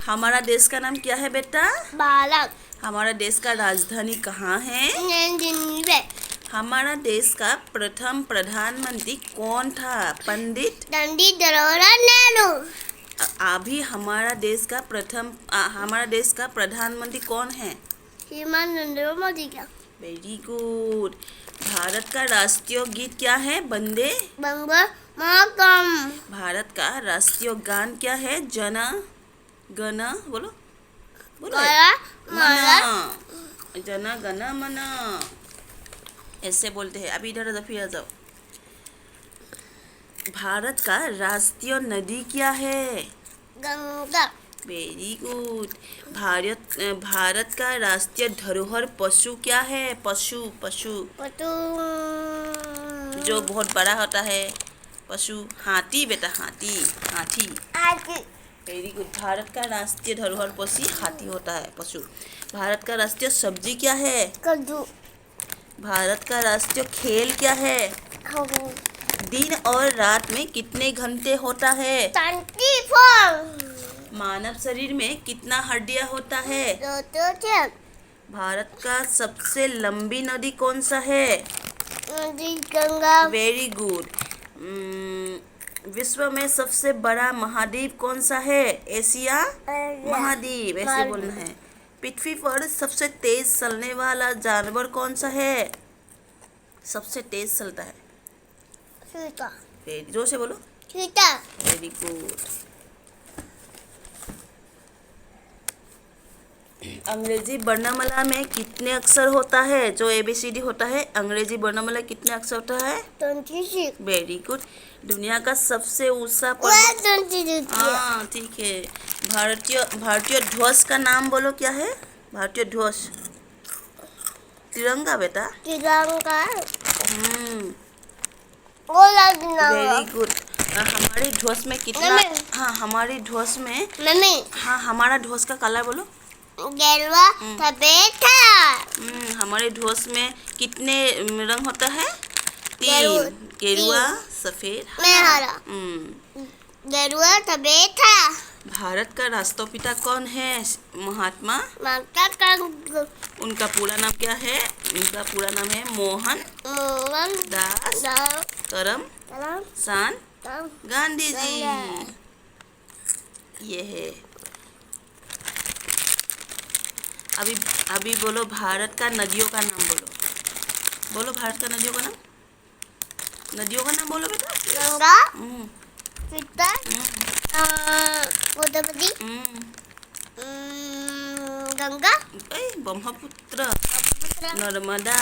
हमारा देश का नाम क्या है बेटा? भारत। हमारा देश का राजधानी कहाँ है? नई दिल्ली। हमारा देश का प्रथम प्रधानमंत्री कौन था? पंडित जवाहरलाल नेहरू। अभी हमारा देश का प्रधानमंत्री कौन है? श्रीमान नरेंद्र मोदी का। Very good. भारत का राष्ट्रीय गीत क्या है? वंदे मातरम। भारत का राष्ट्रीय गान क्या है? जन गण बोलो बोलो मन जन गण मन ऐसे बोलते हैं। अभी इधर फिर आ जाओ। भारत का राष्ट्रीय नदी क्या है? गंगा। Very good. भारत का राष्ट्रीय धरोहर पशु क्या है? पशु जो बहुत बड़ा होता है पशु। हाथी बेटा, हाथी। Very good. भारत का राष्ट्रीय धरोहर पशु हाथी होता है पशु। भारत का राष्ट्रीय सब्जी क्या है? कद्दू। भारत का राष्ट्रीय खेल क्या है? दिन और रात में कितने घंटे होता है? 24। मानव शरीर में कितना हड्डियां होता है? भारत का सबसे लंबी नदी कौन सा है? गंगा। Very good. विश्व में सबसे बड़ा महाद्वीप कौन सा है? एशिया महाद्वीप ऐसे बोलना है। पृथ्वी पर सबसे तेज चलने वाला जानवर कौन सा है? सबसे तेज चलता है। जोर से बोलो। Very good. अंग्रेजी वर्णमाला में कितने अक्षर होता है? जो ABCD होता है, अंग्रेजी वर्णमाला कितने अक्षर होता है? 26। Very good. दुनिया का सबसे ऊंचा पर्वत। हाँ ठीक है। भारतीय ध्वज का नाम बोलो क्या है? भारतीय ध्वज तिरंगा बेटा। तिरंगा। Very good. हमारे ध्वज में कितना? हाँ हमारे ध्वज में हाँ हमारा ध्वज का कलर बोलो। गेरुआ सफेद। हमारे ध्वज में कितने रंग होता है? 3। गेरुआ सफेद हरा। गेरुआ सफेद। भारत का राष्ट्रपिता कौन है? महात्मा। उनका पूरा नाम क्या है? उनका पूरा नाम है मोहन दास करमचंद गांधी जी। ये है। अभी बोलो भारत का नदियों का नाम बोलो भारत का नदियों का नाम बोलो बेटा। गंगा। गोदावरी। गंगा। ब्रह्मपुत्र नर्मदा